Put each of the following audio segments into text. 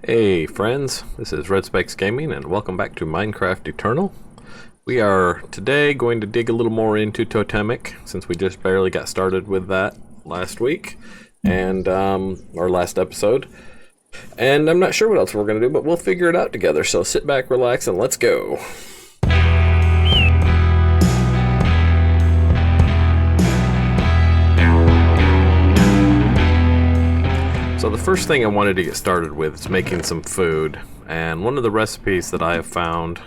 Hey friends, this is Red Spikes Gaming and welcome back to Minecraft Eternal. We are today going to dig a little more into totemic since we just barely got started with that last week and our last episode. And I'm not sure what else we're going to do, but we'll figure it out together. So sit back, relax, and let's go. So the first thing I wanted to get started with is making some food, and one of the recipes that I have found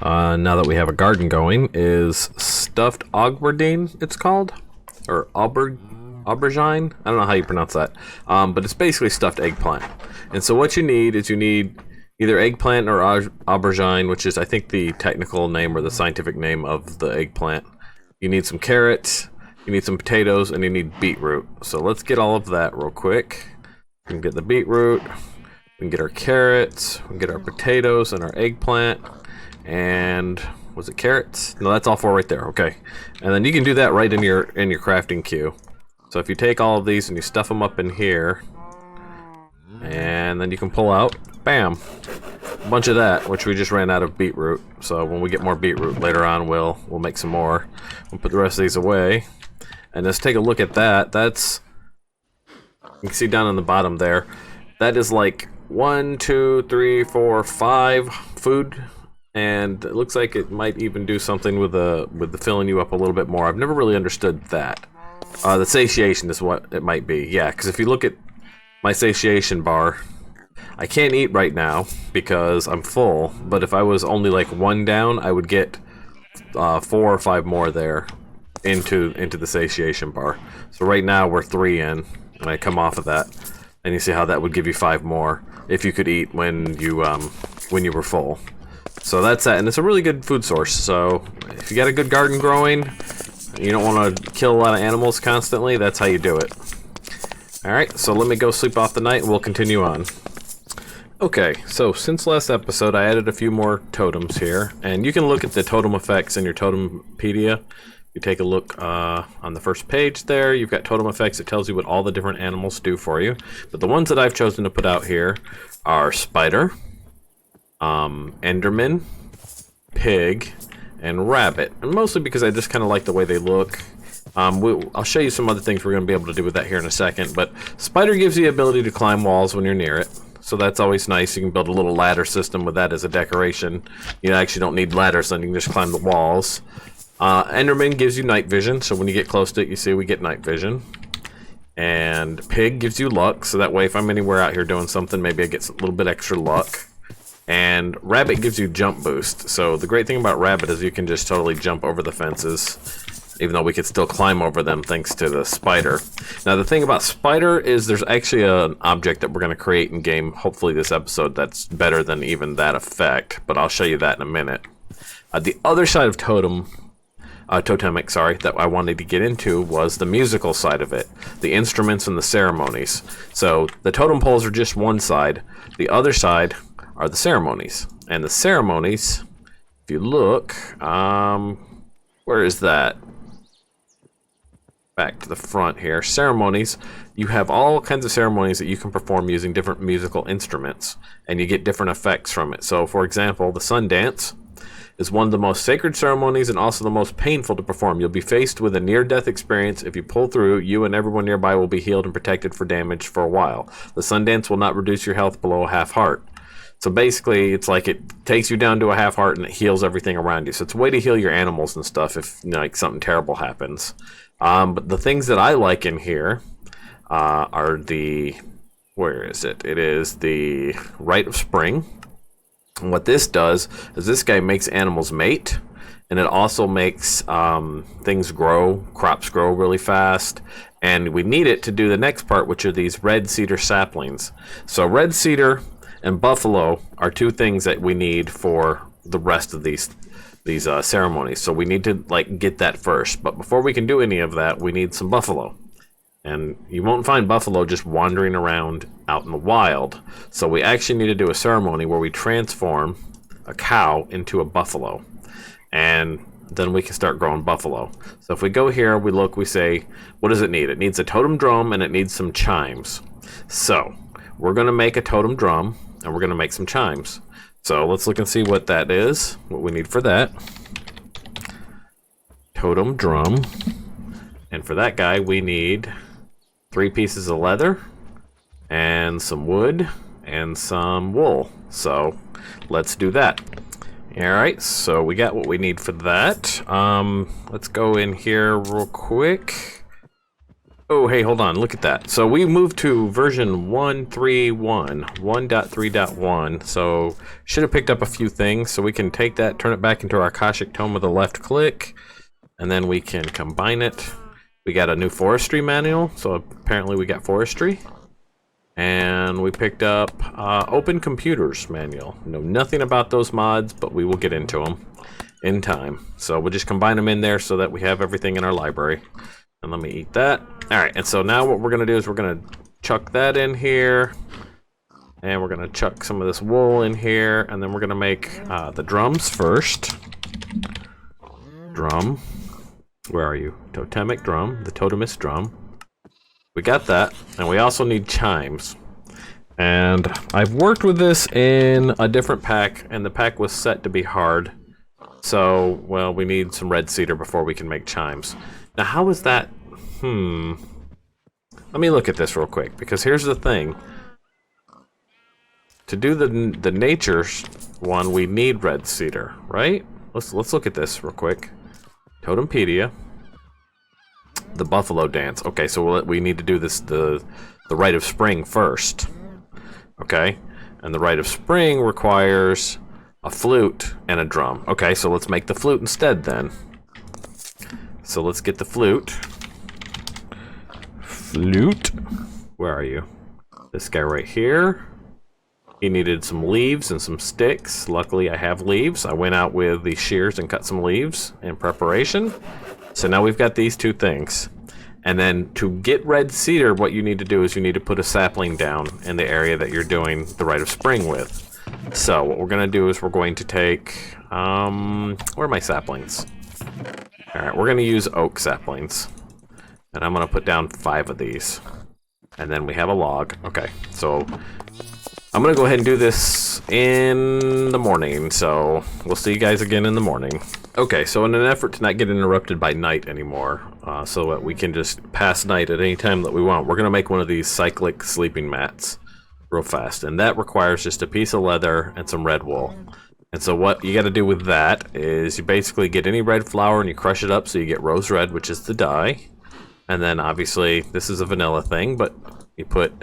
now that we have a garden going is stuffed aubergine, it's called, or aubergine. I don't know how you pronounce that, but it's basically stuffed eggplant. And so what you need is either eggplant or aubergine, which is I think the technical name or the scientific name of the eggplant. You need some carrots, you need some potatoes, and you need beetroot. So let's get all of that real quick. We can get the beetroot, we can get our carrots, we can get our potatoes and our eggplant, and was it carrots? No, that's all four right there. Okay, and then you can do that right in your crafting queue. So if you take all of these and you stuff them up in here, and then you can pull out, bam, a bunch of that, which we just ran out of beetroot. So when we get more beetroot later on, we'll make some more. We'll put the rest of these away, and let's take a look at that. You can see down on the bottom there, that is like 1, 2, 3, 4, 5 food, and it looks like it might even do something with the filling you up a little bit more. I've never really understood that. The satiation is what it might be. Yeah, because if you look at my satiation bar, I can't eat right now because I'm full, but if I was only like 1 down, I would get 4 or 5 more there into the satiation bar. So right now we're 3 in. And I come off of that, and you see how that would give you 5 more if you could eat when you were full. So that's that, and it's a really good food source. So if you got a good garden growing, you don't want to kill a lot of animals constantly, that's how you do it. Alright, so let me go sleep off the night and we'll continue on. Okay, so since last episode I added a few more totems here, and you can look at the totem effects in your Totempedia. You take a look on the first page there, you've got totem effects. It tells you what all the different animals do for you. But the ones that I've chosen to put out here are spider, enderman, pig, and rabbit. And mostly because I just kind of like the way they look. I'll show you some other things we're going to be able to do with that here in a second. But spider gives you the ability to climb walls when you're near it. So that's always nice. You can build a little ladder system with that as a decoration. You actually don't need ladders, then you can just climb the walls. Enderman gives you night vision, so when you get close to it, you see we get night vision. And pig gives you luck, so that way if I'm anywhere out here doing something, maybe I get a little bit extra luck. And rabbit gives you jump boost. So the great thing about rabbit is you can just totally jump over the fences, even though we could still climb over them thanks to the spider. Now the thing about spider is there's actually an object that we're going to create in game, hopefully this episode, that's better than even that effect, but I'll show you that in a minute. The other side of totemic, that I wanted to get into was the musical side of it, the instruments and the ceremonies. So the totem poles are just one side, the other side are the ceremonies. And the ceremonies, if you look, where is that? Back to the front here. Ceremonies, you have all kinds of ceremonies that you can perform using different musical instruments, and you get different effects from it. So for example, the sun dance is one of the most sacred ceremonies and also the most painful to perform. You'll be faced with a near-death experience. If you pull through, you and everyone nearby will be healed and protected for damage for a while. The sun dance will not reduce your health below a half heart. So basically, it's like it takes you down to a half heart and it heals everything around you. So it's a way to heal your animals and stuff if like something terrible happens. But the things that I like in here are where is it? It is the Rite of Spring. And what this does is this guy makes animals mate, and it also makes things grow, crops grow really fast, and we need it to do the next part, which are these red cedar saplings. So red cedar and buffalo are 2 things that we need for the rest of these ceremonies. So we need to get that first, but before we can do any of that, we need some buffalo. And you won't find buffalo just wandering around out in the wild. So we actually need to do a ceremony where we transform a cow into a buffalo. And then we can start growing buffalo. So if we go here, we look, we say, what does it need? It needs a totem drum and it needs some chimes. So we're gonna make a totem drum, and we're gonna make some chimes. So let's look and see what that is, what we need for that. Totem drum. And for that guy, we need 3 pieces of leather, and some wood, and some wool. So let's do that. Alright, so we got what we need for that. Let's go in here real quick. Oh, hey, hold on, look at that. So we moved to version 1.3.1, so should have picked up a few things. So we can take that, turn it back into our Akashic Tome with a left click, and then we can combine it. We got a new forestry manual, so apparently we got forestry. And we picked up Open Computers manual. Know nothing about those mods, but we will get into them in time. So we'll just combine them in there so that we have everything in our library. And let me eat that. Alright, and so now what we're going to do is we're going to chuck that in here. And we're going to chuck some of this wool in here. And then we're going to make the drums first. Drum. Where are you? Totemic drum. The totemist drum. We got that, and we also need chimes. And I've worked with this in a different pack, and the pack was set to be hard. So, well, we need some red cedar before we can make chimes. Now, how is that? Let me look at this real quick, because here's the thing. To do the nature one, we need red cedar, right? Let's look at this real quick. Totempedia. The buffalo dance. Okay, so we need to do this the Rite of Spring first. Okay, and the Rite of Spring requires a flute and a drum. Okay, so let's make the flute instead then. So let's get the flute. Flute. Where are you? This guy right here. He needed some leaves and some sticks. Luckily I have leaves. I went out with the shears and cut some leaves in preparation. So now we've got these 2 things. And then to get red cedar, what you need to do is you need to put a sapling down in the area that you're doing the Rite of Spring with. So what we're going to do is we're going to take... where are my saplings? Alright, we're going to use oak saplings. And I'm going to put down 5 of these. And then we have a log. Okay, so... I'm going to go ahead and do this in the morning, so we'll see you guys again in the morning. Okay, so in an effort to not get interrupted by night anymore, so that we can just pass night at any time that we want, we're going to make one of these cyclic sleeping mats real fast. And that requires just a piece of leather and some red wool. And so what you got to do with that is you basically get any red flour and you crush it up so you get rose red, which is the dye. And then obviously this is a vanilla thing, but you put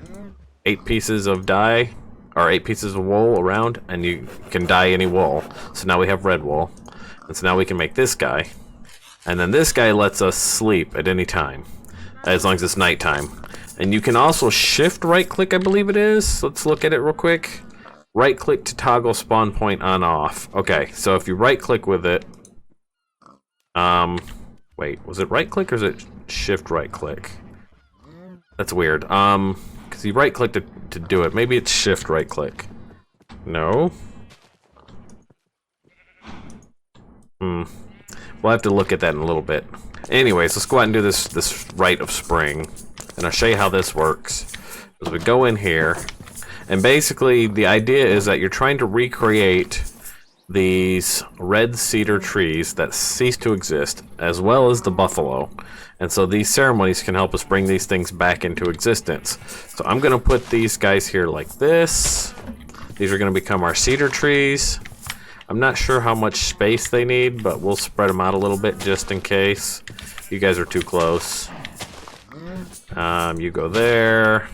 8 pieces of dye, or 8 pieces of wool around, and you can dye any wool. So now we have red wool. And so now we can make this guy. And then this guy lets us sleep at any time, as long as it's nighttime. And you can also shift right click, I believe it is. Let's look at it real quick. Right click to toggle spawn point on off. Okay, so if you right click with it, wait, was it right click or is it shift right click? That's weird. Because you right click to do it. Maybe it's shift right click. No. We'll have to look at that in a little bit. Anyways, let's go out and do this Rite of Spring. And I'll show you how this works. As we go in here, and basically the idea is that you're trying to recreate these red cedar trees that cease to exist, as well as the buffalo. And so these ceremonies can help us bring these things back into existence. So I'm going to put these guys here like this. These are going to become our cedar trees. I'm not sure how much space they need, but we'll spread them out a little bit just in case you guys are too close. You go there.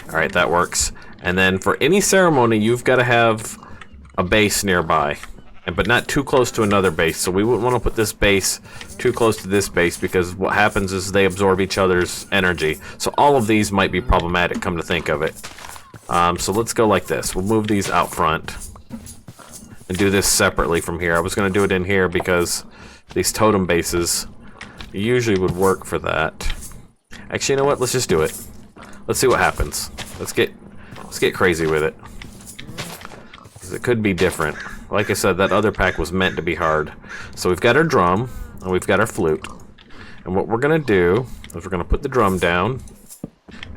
Alright, that works. And then for any ceremony, you've got to have a base nearby, but not too close to another base. So we wouldn't want to put this base too close to this base, because what happens is they absorb each other's energy. So all of these might be problematic, come to think of it. So let's go like this. We'll move these out front and do this separately from here. I was going to do it in here because these totem bases usually would work for that. Actually, you know what? Let's just do it. Let's see what happens. Let's get crazy with it. It could be different. Like I said, that other pack was meant to be hard. So we've got our drum, and we've got our flute. And what we're going to do is we're going to put the drum down,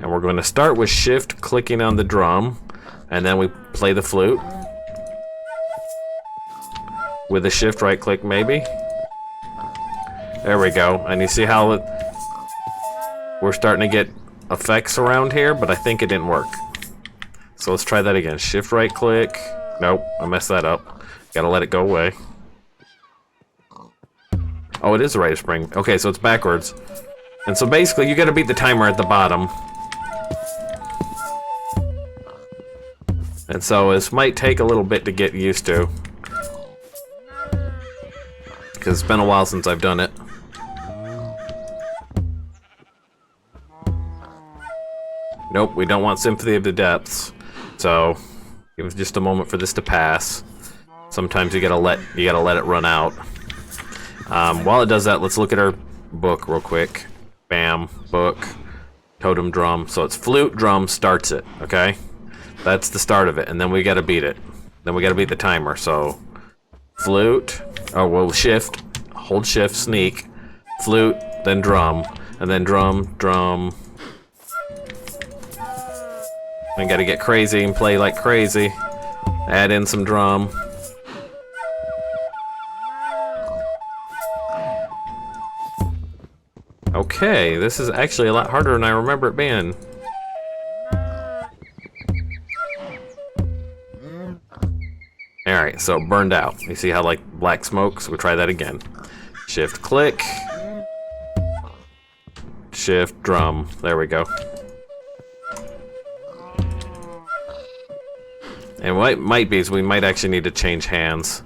And we're going to start with shift clicking on the drum, and then we play the flute. With a shift right click maybe. There we go. And you see how we're starting to get effects around here, but I think it didn't work. So let's try that again. Shift right click. Nope, I messed that up. Gotta let it go away. Oh, it is the Rite of Spring. Okay, so it's backwards. And so basically you gotta beat the timer at the bottom. And so this might take a little bit to get used to. Because it's been a while since I've done it. Nope, we don't want Symphony of the Depths. So give us just a moment for this to pass. Sometimes you gotta let it run out. While it does that, let's look at our book real quick. Bam, book, totem drum. So it's flute, drum, starts it, okay? That's the start of it, and then we gotta beat it. Then we gotta beat the timer, so flute, oh, well, shift, hold shift, sneak, flute, then drum, and then drum, drum. We gotta get crazy and play like crazy. Add in some drum. Okay, this is actually a lot harder than I remember it being. Alright, so burned out. You see how like black smoke? So we'll try that again. Shift click. Shift drum. There we go. And what might be is we might actually need to change hands.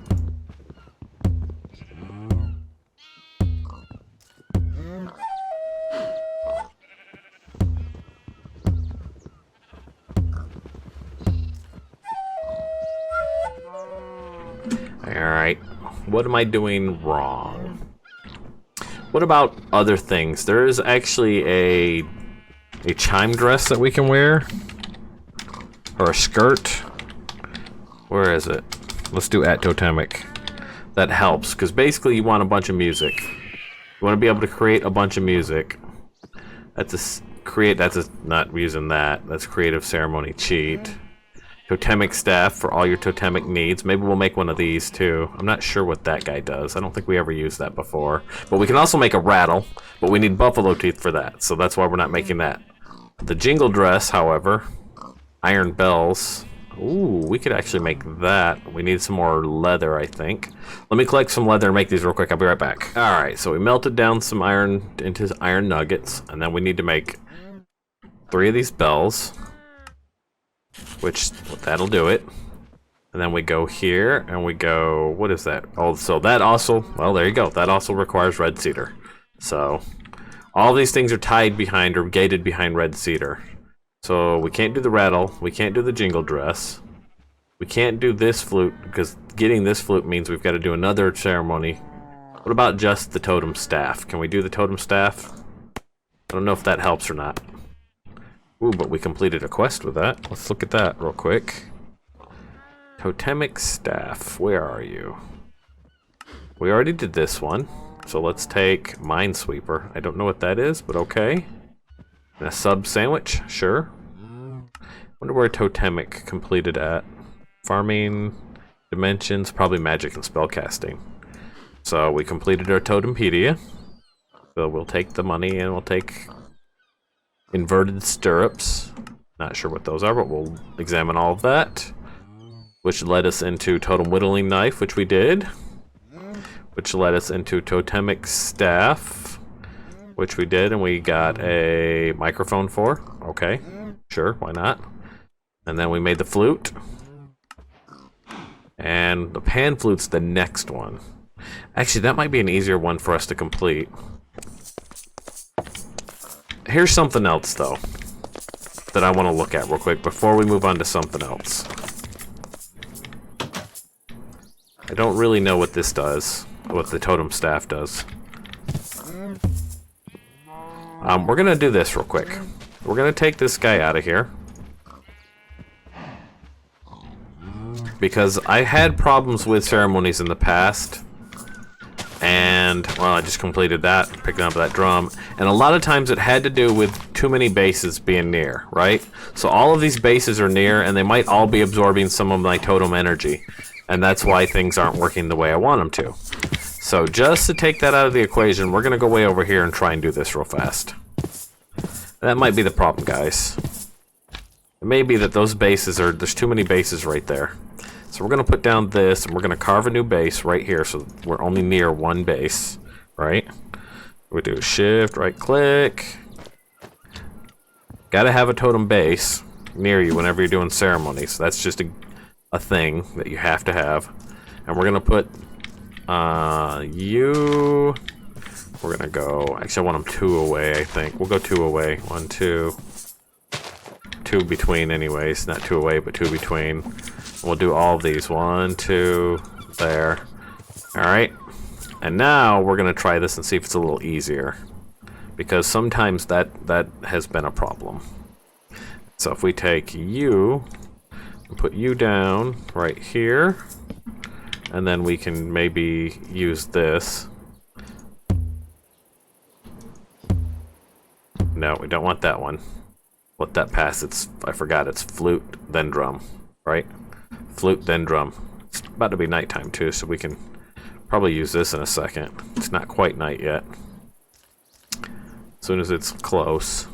Alright, what am I doing wrong? What about other things? There is actually a chime dress that we can wear. Or a skirt. Where is it? Let's do at totemic. That helps, because basically you want a bunch of music. You want to be able to create a bunch of music. That's not using that. That's creative ceremony cheat. Totemic staff for all your totemic needs. Maybe we'll make one of these too. I'm not sure what that guy does. I don't think we ever used that before. But we can also make a rattle, but we need buffalo teeth for that, so that's why we're not making that. The jingle dress, however, iron bells. Ooh, we could actually make that. We need some more leather, I think. Let me collect some leather and make these real quick. I'll be right back. Alright, so we melted down some iron into iron nuggets, and then we need to make 3 of these bells. Which, that'll do it. And then we go here, and we go, what is that? Oh, so that also, well, there you go. That also requires red cedar. So, all these things are tied behind, or gated behind red cedar. So, we can't do the rattle, we can't do the jingle dress. We can't do this flute, because getting this flute means we've got to do another ceremony. What about just the totem staff? Can we do the totem staff? I don't know if that helps or not. Ooh, but we completed a quest with that. Let's look at that real quick. Totemic staff, where are you? We already did this one, so let's take Minesweeper. I don't know what that is, but okay. And a sub sandwich, sure. Wonder where Totemic completed at. Farming, dimensions, probably magic and spellcasting. So we completed our Totempedia. So we'll take the money and we'll take inverted stirrups. Not sure what those are, but we'll examine all of that. Which led us into totem whittling knife, which we did. Which led us into totemic staff, which we did, and we got a microphone for. Okay, sure, why not? And then we made the flute. And the pan flute's the next one. Actually, that might be an easier one for us to complete. Here's something else, though, that I want to look at real quick before we move on to something else. I don't really know what this does, what the totem staff does. We're going to do this real quick. We're going to take this guy out of here. Because I had problems with ceremonies in the past, and well, I just completed that, picking up that drum, and a lot of times it had to do with too many bases being near, right? So all of these bases are near, and they might all be absorbing some of my totem energy, and that's why things aren't working the way I want them to. So just to take that out of the equation, we're gonna go way over here and try and do this real fast. That might be the problem, guys. It may be that those bases are, there's too many bases right there. So we're gonna put down this, and we're gonna carve a new base right here, so we're only near one base, right? We do shift, right click. Gotta have a totem base near you whenever you're doing ceremonies. That's just a thing that you have to have. And we're gonna put you. We're gonna go. Actually, I want them 2 away. I think we'll go 2 away. 1, 2, 2 between. Anyways, not 2 away, but 2 between. We'll do all of these. 1, 2, there. All right. And now we're gonna try this and see if it's a little easier, because sometimes that has been a problem. So if we take you and put you down right here, and then we can maybe use this. No, we don't want that one. Let that pass. I forgot, it's flute, then drum, right? Flute, then drum. It's about to be nighttime too, so we can probably use this in a second. It's not quite night yet. As soon as it's close.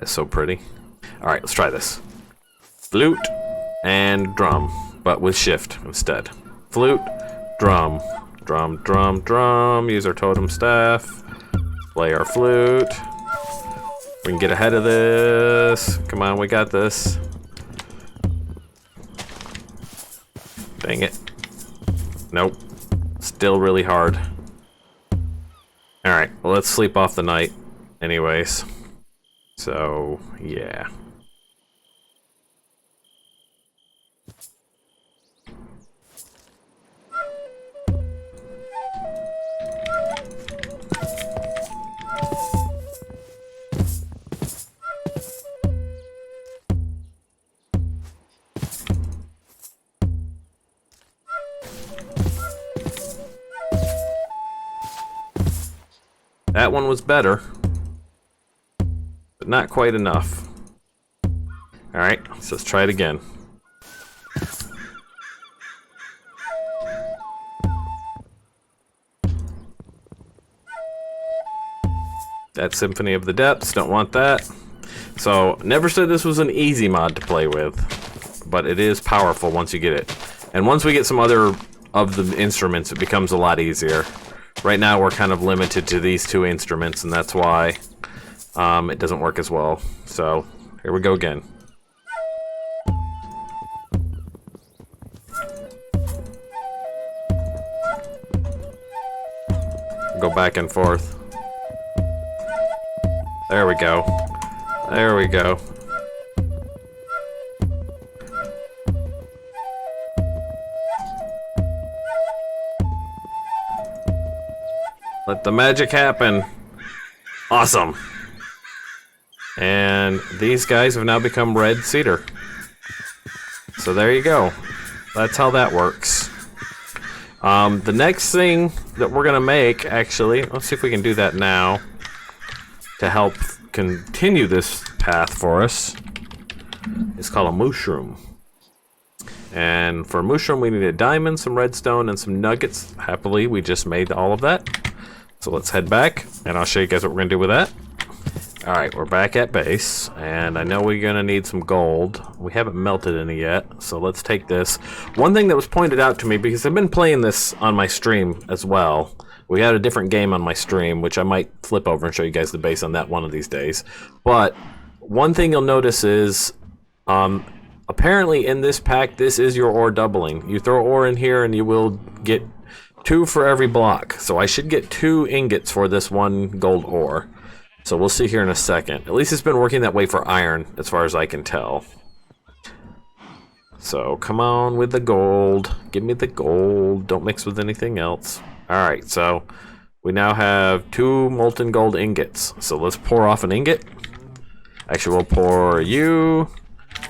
It's so pretty. Alright, let's try this. Flute and drum, but with shift instead. Flute, drum, drum, drum, drum. Use our totem staff. Play our flute. We can get ahead of this. Come on, we got this. Dang it. Nope. Still really hard. Alright, well, let's sleep off the night anyways. So, yeah. That one was better, but not quite enough. Alright, so let's try it again. That Symphony of the Depths, don't want that. So, never said this was an easy mod to play with, but it is powerful once you get it. And once we get some other of the instruments, it becomes a lot easier. Right now we're kind of limited to these 2 instruments, and that's why it doesn't work as well. So, here we go again. Go back and forth. There we go. There we go. Let the magic happen. Awesome. And these guys have now become red cedar. So there you go. That's how that works. The next thing that we're gonna make, actually, let's see if we can do that now to help continue this path for us. It's called a mushroom. And for a mushroom, we need a diamond, some redstone, and some nuggets. Happily, we just made all of that. So let's head back, and I'll show you guys what we're gonna do with that. Alright, we're back at base, and I know we're gonna need some gold. We haven't melted any yet, so let's take this. One thing that was pointed out to me, because I've been playing this on my stream as well. We had a different game on my stream, which I might flip over and show you guys the base on that one of these days. But one thing you'll notice is, apparently in this pack, this is your ore doubling. You throw ore in here and you will get 2 for every block. So I should get 2 ingots for this 1 gold ore. So we'll see here in a second. At least it's been working that way for iron, as far as I can tell. So come on with the gold. Give me the gold. Don't mix with anything else. Alright, so we now have 2 molten gold ingots. So let's pour off an ingot. Actually, we'll pour you,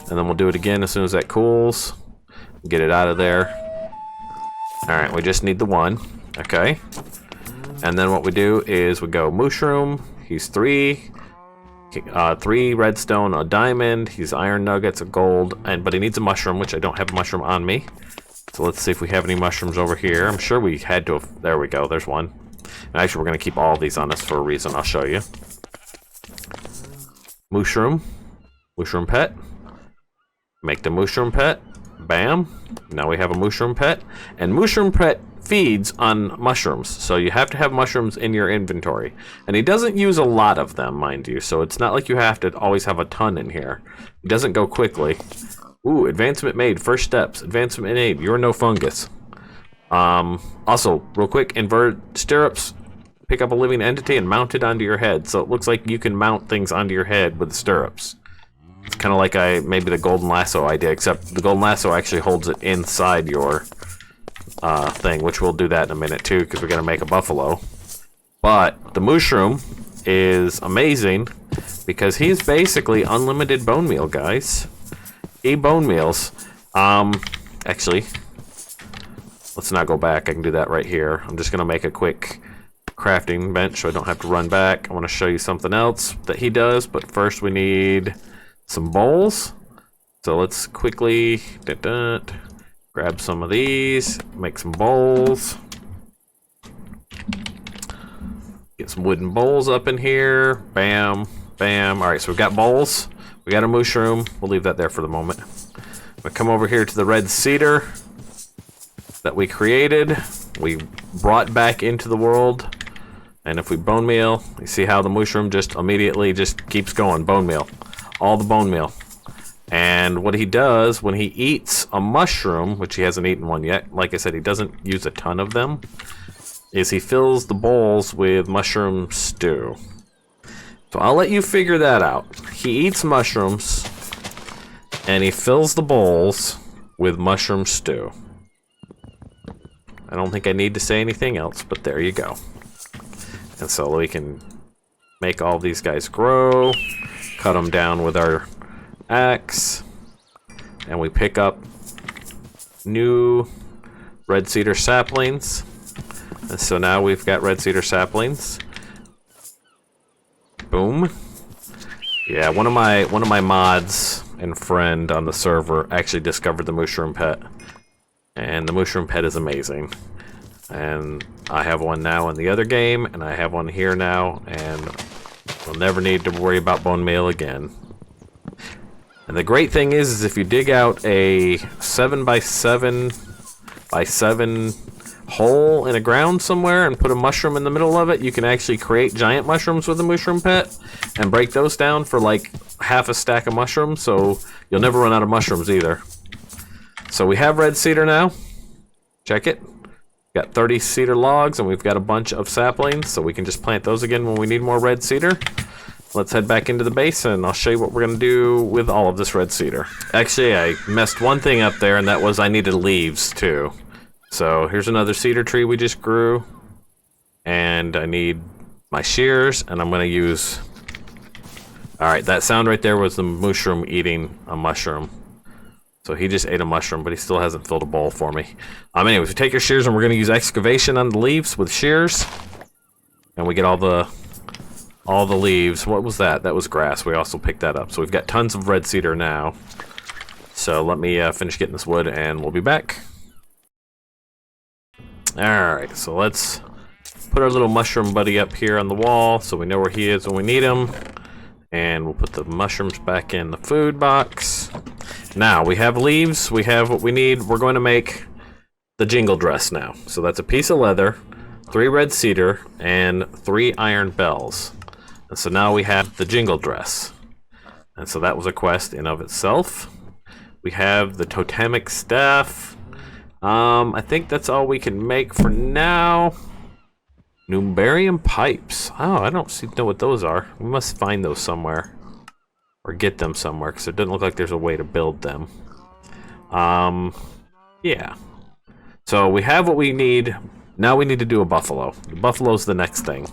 and then we'll do it again as soon as that cools. Get it out of there. Alright, we just need the one. Okay. And then what we do is we go mushroom. He's 3. 3 redstone, a diamond. He's iron nuggets, a gold. But he needs a mushroom, which I don't have a mushroom on me. So let's see if we have any mushrooms over here. I'm sure we had to have... There we go, there's one. And actually, we're going to keep all of these on us for a reason. I'll show you. Mushroom. Mushroom pet. Make the mushroom pet. Bam. Now we have a mushroom pet. And mushroom pet feeds on mushrooms. So you have to have mushrooms in your inventory. And he doesn't use a lot of them, mind you. So it's not like you have to always have a ton in here. He doesn't go quickly. Ooh, advancement made. First steps. Advancement made. You're no fungus. Also, real quick, invert stirrups. Pick up a living entity and mount it onto your head. So it looks like you can mount things onto your head with the stirrups. It's kind of like maybe the golden lasso idea, except the golden lasso actually holds it inside your thing, which we'll do that in a minute too, because we're going to make a buffalo. But the mushroom is amazing because he's basically unlimited bone meal, guys. Bone meals. Actually, let's not go back. I can do that right here. I'm just going to make a quick crafting bench so I don't have to run back. I want to show you something else that he does, but first we need some bowls. So let's quickly grab some of these, make some bowls. Get some wooden bowls up in here. Bam, bam. All right, so we've got bowls. We got a mushroom. We'll leave that there for the moment. We'll come over here to the red cedar that we created. We brought back into the world. And if we bone meal, you see how the mushroom just immediately just keeps going. Bone meal. All the bone meal. And what he does when he eats a mushroom, which he hasn't eaten one yet, like I said, he doesn't use a ton of them, is he fills the bowls with mushroom stew. So I'll let you figure that out. He eats mushrooms, and he fills the bowls with mushroom stew. I don't think I need to say anything else, but there you go. And so we can make all these guys grow, cut them down with our axe, and we pick up new red cedar saplings. And so now we've got red cedar saplings. Boom. Yeah, one of my mods and friend on the server actually discovered the mushroom pet. And the mushroom pet is amazing. And I have one now in the other game, and I have one here now, and we'll never need to worry about bone meal again. And the great thing is if you dig out a 7x7x7 hole in the ground somewhere and put a mushroom in the middle of it, you can actually create giant mushrooms with a mushroom pet and break those down for like half a stack of mushrooms, so you'll never run out of mushrooms either. So we have red cedar now. Check it. Got 30 cedar logs, and we've got a bunch of saplings, so we can just plant those again when we need more red cedar. Let's head back into the base, and I'll show you what we're going to do with all of this red cedar. Actually, I messed one thing up there, and that was I needed leaves, too. So here's another cedar tree we just grew, and I need my shears, and I'm going to use... Alright, that sound right there was the mushroom eating a mushroom. So he just ate a mushroom, but he still hasn't filled a bowl for me. Anyways, we take your shears, and we're going to use excavation on the leaves with shears. And we get all the leaves. What was that? That was grass. We also picked that up. So we've got tons of red cedar now. So let me finish getting this wood, and we'll be back. Alright, so let's put our little mushroom buddy up here on the wall so we know where he is when we need him. And we'll put the mushrooms back in the food box. Now, we have leaves, we have what we need. We're going to make the jingle dress now. So that's a piece of leather, 3 red cedar, and 3 iron bells. And so now we have the jingle dress. And so that was a quest in of itself. We have the totemic staff. I think that's all we can make for now. Numbarium pipes. Oh, I don't know what those are. We must find those somewhere. Or get them somewhere, because it doesn't look like there's a way to build them. Yeah. So we have what we need. Now we need to do a buffalo. The buffalo's the next thing.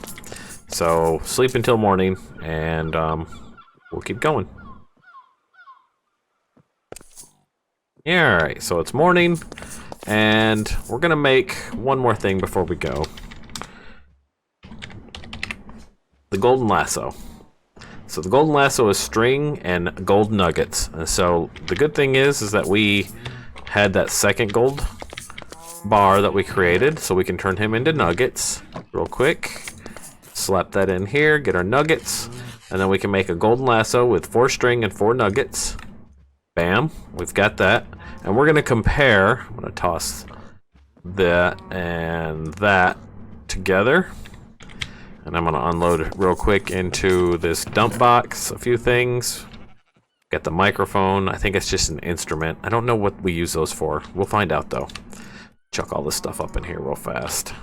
So sleep until morning, and we'll keep going. Yeah, alright, so it's morning, and we're gonna make one more thing before we go. The golden lasso. So the golden lasso is string and gold nuggets. And so the good thing is that we had that second gold bar that we created, so we can turn him into nuggets real quick. Slap that in here, get our nuggets, and then we can make a golden lasso with 4 string and 4 nuggets. Bam, we've got that. And we're gonna compare, I'm gonna toss that and that together. And I'm gonna unload it real quick into this dump box, a few things. Got the microphone, I think it's just an instrument. I don't know what we use those for. We'll find out though. Chuck all this stuff up in here real fast.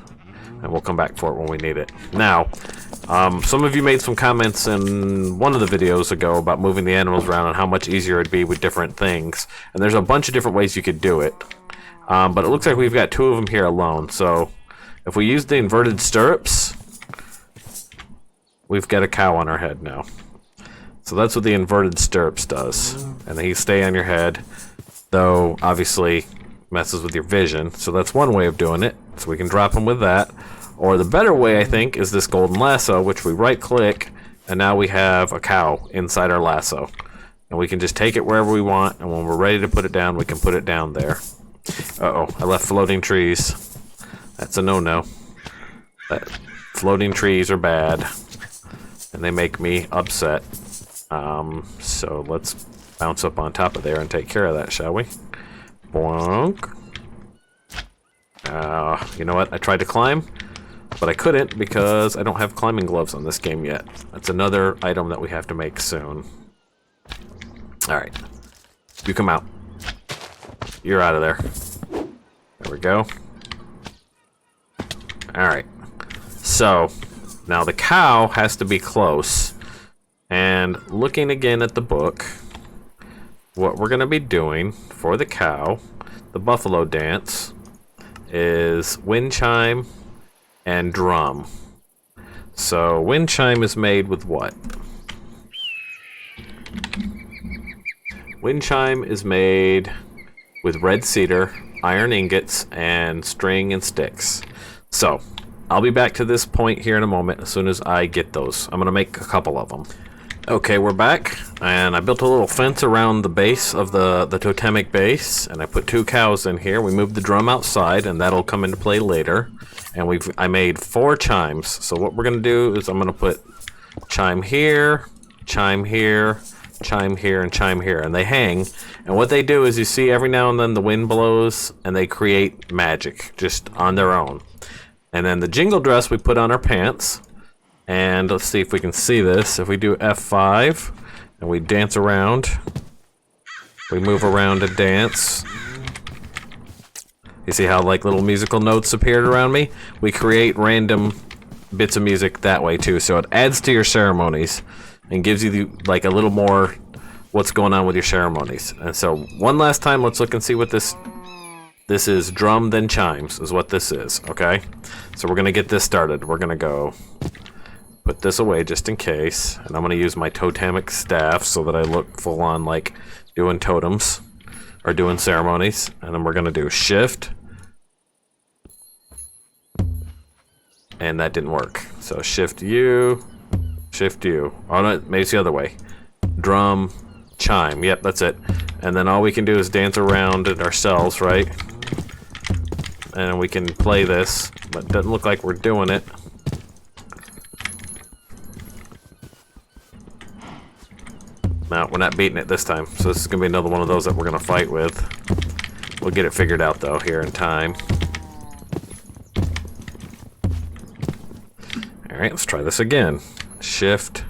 And we'll come back for it when we need it. Now, some of you made some comments in one of the videos ago about moving the animals around and how much easier it'd be with different things. And there's a bunch of different ways you could do it. But it looks like we've got 2 of them here alone. So if we use the inverted stirrups, we've got a cow on our head now. So that's what the inverted stirrups does. And they stay on your head, though obviously messes with your vision. So that's one way of doing it. So we can drop them with that. Or the better way, I think, is this golden lasso, which we right click, and now we have a cow inside our lasso. And we can just take it wherever we want, and when we're ready to put it down, we can put it down there. Uh-oh, I left floating trees. That's a no-no. Floating trees are bad. And they make me upset. So let's bounce up on top of there and take care of that, shall we? Bonk. You know what? I tried to climb, but I couldn't because I don't have climbing gloves on this game yet. That's another item that we have to make soon. Alright. You come out. You're out of there. There we go. Alright. So, now the cow has to be close. And looking again at the book, what we're going to be doing for the cow, the buffalo dance, is wind chime and drum. So wind chime is made with what? Wind chime is made with red cedar, iron ingots, and string and sticks. So I'll be back to this point here in a moment as soon as I get those. I'm gonna make a couple of them. Okay, we're back, and I built a little fence around the base of the totemic base, and I put 2 cows in here. We moved the drum outside, and that'll come into play later. And I made 4 chimes. So what we're gonna do is I'm gonna put chime here, chime here, chime here, and chime here, and they hang. And what they do is, you see every now and then the wind blows, and they create magic just on their own. And then the jingle dress we put on our pants. And let's see if we can see this. If we do F5 and we dance around, we move around to dance. You see how like little musical notes appeared around me? We create random bits of music that way too. So it adds to your ceremonies and gives you like a little more what's going on with your ceremonies. And so one last time, let's look and see what this is. Drum then chimes is what this is, okay? So we're gonna get this started. We're gonna go put this away just in case, and I'm going to use my totemic staff so that I look full on like doing totems or doing ceremonies. And then we're going to do shift, and that didn't work. So shift U, shift U. Oh no, maybe it's the other way. Drum, chime. Yep, that's it. And then all we can do is dance around it ourselves, right? And we can play this, but it doesn't look like we're doing it. No, we're not beating it this time. So this is going to be another one of those that we're going to fight with. We'll get it figured out, though, here in time. Alright, let's try this again. Shift,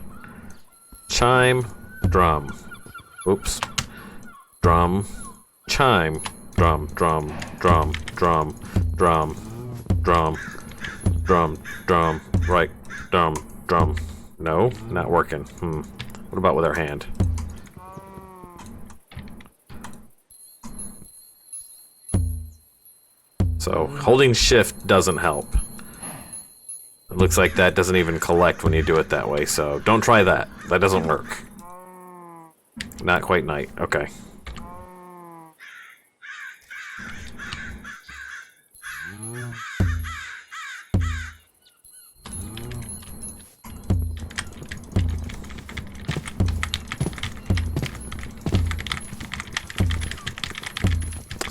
chime, drum. Oops. Drum, chime, drum, drum, drum, drum, drum, drum, drum, drum, right, drum, drum. No, not working. What about with our hand? So holding shift doesn't help. It looks like that doesn't even collect when you do it that way, so don't try that. That doesn't work. Not quite night. Okay.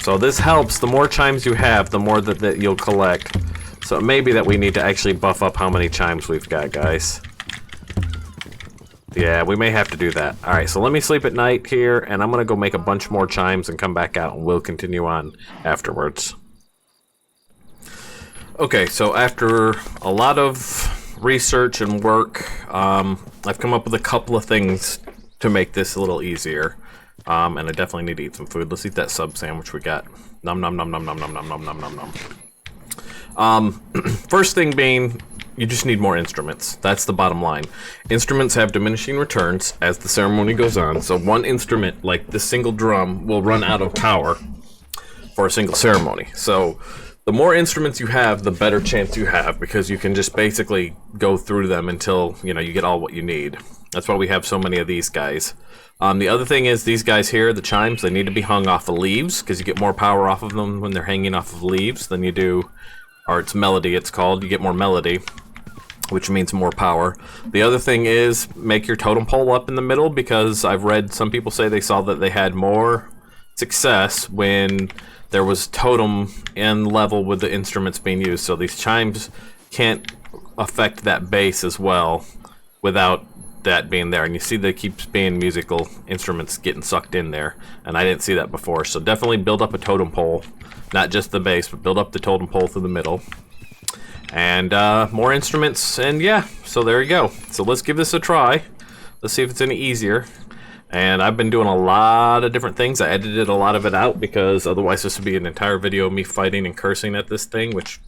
So this helps. The more chimes you have, the more that you'll collect. So it may be that we need to actually buff up how many chimes we've got, guys. Yeah, we may have to do that. Alright, so let me sleep at night here, and I'm gonna go make a bunch more chimes and come back out, and we'll continue on afterwards. Okay, so after a lot of research and work, I've come up with a couple of things to make this a little easier. And I definitely need to eat some food. Let's eat that sub sandwich we got. Nom nom nom nom nom nom nom nom nom nom nom. First thing being, you just need more instruments. That's the bottom line. Instruments have diminishing returns as the ceremony goes on. So one instrument, like this single drum, will run out of power for a single ceremony. So the more instruments you have, the better chance you have, because you can just basically go through them until, you know, you get all what you need. That's why we have so many of these guys. The other thing is these guys here, the chimes, they need to be hung off of leaves, because you get more power off of them when they're hanging off of leaves than you do, or it's melody it's called, you get more melody, which means more power. The other thing is make your totem pole up in the middle, because I've read some people say they saw that they had more success when there was totem in level with the instruments being used. So these chimes can't affect that bass as well without that being there, and you see they keep being musical instruments getting sucked in there, and I didn't see that before. So definitely build up a totem pole, not just the bass, but build up the totem pole through the middle, and more instruments. And yeah, so there you go. So let's give this a try. Let's see if it's any easier. And I've been doing a lot of different things. I edited a lot of it out because otherwise this would be an entire video of me fighting and cursing at this thing, which,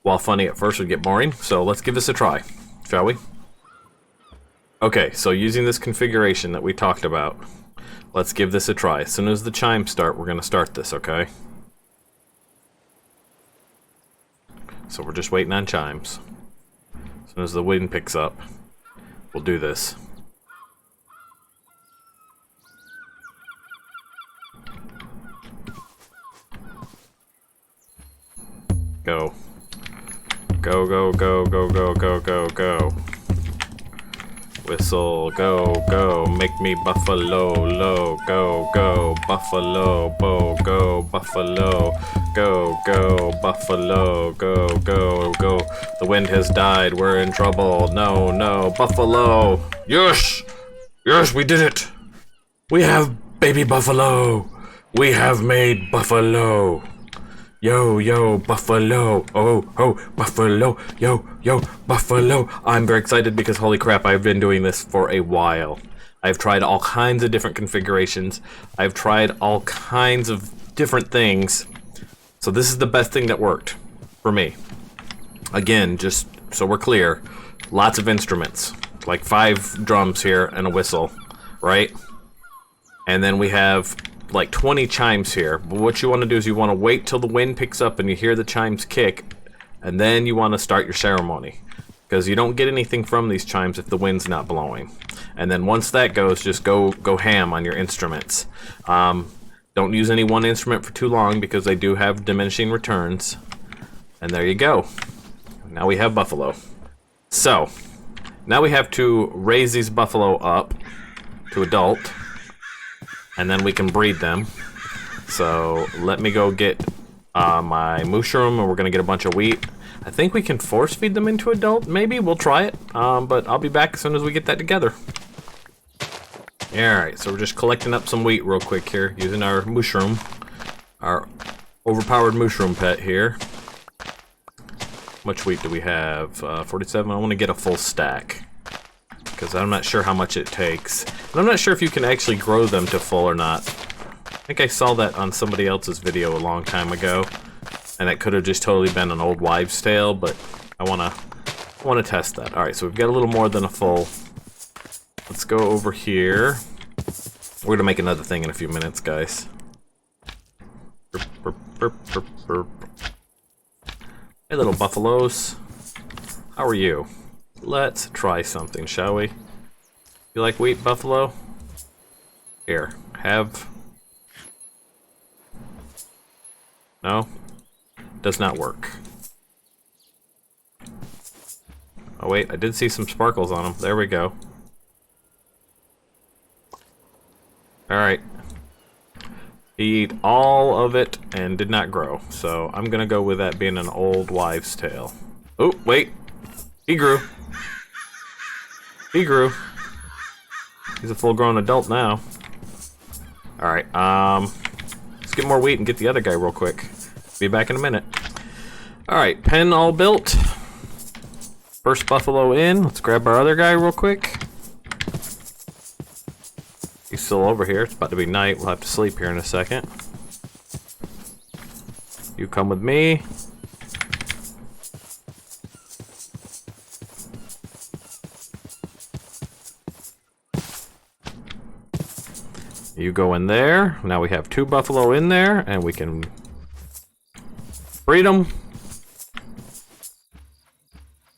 while funny at first, would get boring. So let's give this a try, shall we? Okay, so using this configuration that we talked about, let's give this a try. As soon as the chimes start, we're going to start this, okay? So we're just waiting on chimes. As soon as the wind picks up, we'll do this. Go. Go, go, go, go, go, go, go, go. Whistle, go, go, make me buffalo, low, go, go, buffalo, bow, go, buffalo, go, go, buffalo, go, go, go. The wind has died, we're in trouble, no, no, buffalo. Yes! Yes, we did it! We have baby buffalo! We have made buffalo! Yo, yo, buffalo, oh, oh, buffalo, yo, yo, buffalo. I'm very excited because, holy crap, I've been doing this for a while. I've tried all kinds of different configurations. I've tried all kinds of different things. So this is the best thing that worked for me. Again, just so we're clear, lots of instruments, like 5 drums here and a whistle, right? And then we have like 20 chimes here. But what you want to do is you want to wait till the wind picks up and you hear the chimes kick, and then you want to start your ceremony, because you don't get anything from these chimes if the wind's not blowing. And then once that goes, just go ham on your instruments. Don't use any one instrument for too long because they do have diminishing returns. And there you go. Now we have buffalo. So now we have to raise these buffalo up to adult, and then we can breed them. So let me go get my mushroom, and we're gonna get a bunch of wheat. I think we can force feed them into adult. Maybe we'll try it, but I'll be back as soon as we get that together. Alright, so we're just collecting up some wheat real quick here, using our mushroom, our overpowered mushroom pet here. How much wheat do we have? 47. I want to get a full stack, because I'm not sure how much it takes. And I'm not sure if you can actually grow them to full or not. I think I saw that on somebody else's video a long time ago, and it could have just totally been an old wives' tale, but I wanna test that. Alright, so we've got a little more than a full. Let's go over here. We're gonna make another thing in a few minutes, guys. Hey, little buffaloes. How are you? Let's try something, shall we? You like wheat, buffalo? Here, have... No? Does not work. Oh wait, I did see some sparkles on them. There we go. Alright. He ate all of it and did not grow. So I'm gonna go with that being an old wives' tale. Oh, wait. He grew. He grew. He's a full-grown adult now. Alright, let's get more wheat and get the other guy real quick. Be back in a minute. Alright, pen all built. First buffalo in. Let's grab our other guy real quick. He's still over here. It's about to be night. We'll have to sleep here in a second. You come with me. You go in there. Now we have 2 buffalo in there, and we can breed them.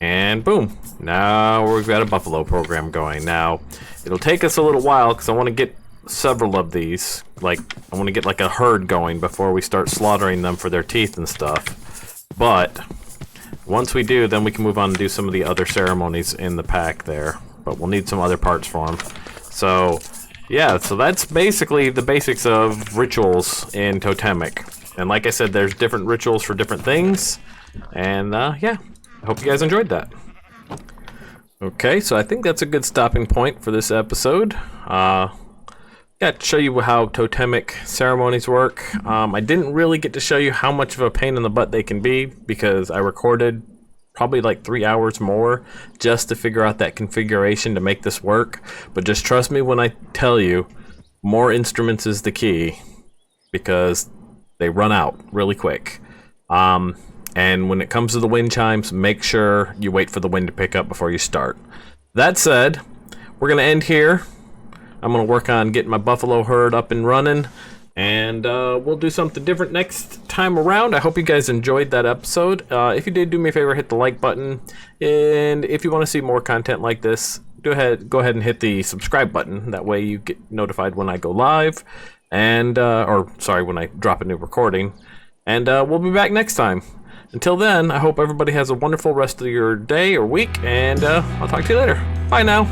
And boom. Now we've got a buffalo program going. Now, it'll take us a little while because I want to get several of these. Like, I want to get like a herd going before we start slaughtering them for their teeth and stuff. But once we do, then we can move on and do some of the other ceremonies in the pack there. But we'll need some other parts for them. So yeah, so that's basically the basics of rituals in totemic. And like I said, there's different rituals for different things. And yeah, I hope you guys enjoyed that. Okay, so I think that's a good stopping point for this episode. Yeah, to show you how totemic ceremonies work. I didn't really get to show you how much of a pain in the butt they can be because I recorded probably like 3 hours more just to figure out that configuration to make this work. But just trust me when I tell you, more instruments is the key because they run out really quick. And when it comes to the wind chimes, make sure you wait for the wind to pick up before you start. That said, we're gonna end here. I'm gonna work on getting my buffalo herd up and running, and we'll do something different next time around. I hope you guys enjoyed that episode. If you did, do me a favor, hit the like button, and if you want to see more content like this, go ahead and hit the subscribe button. That way you get notified when I go live, and when I drop a new recording. And we'll be back next time. Until then, I hope everybody has a wonderful rest of your day or week, and I'll talk to you later. Bye now.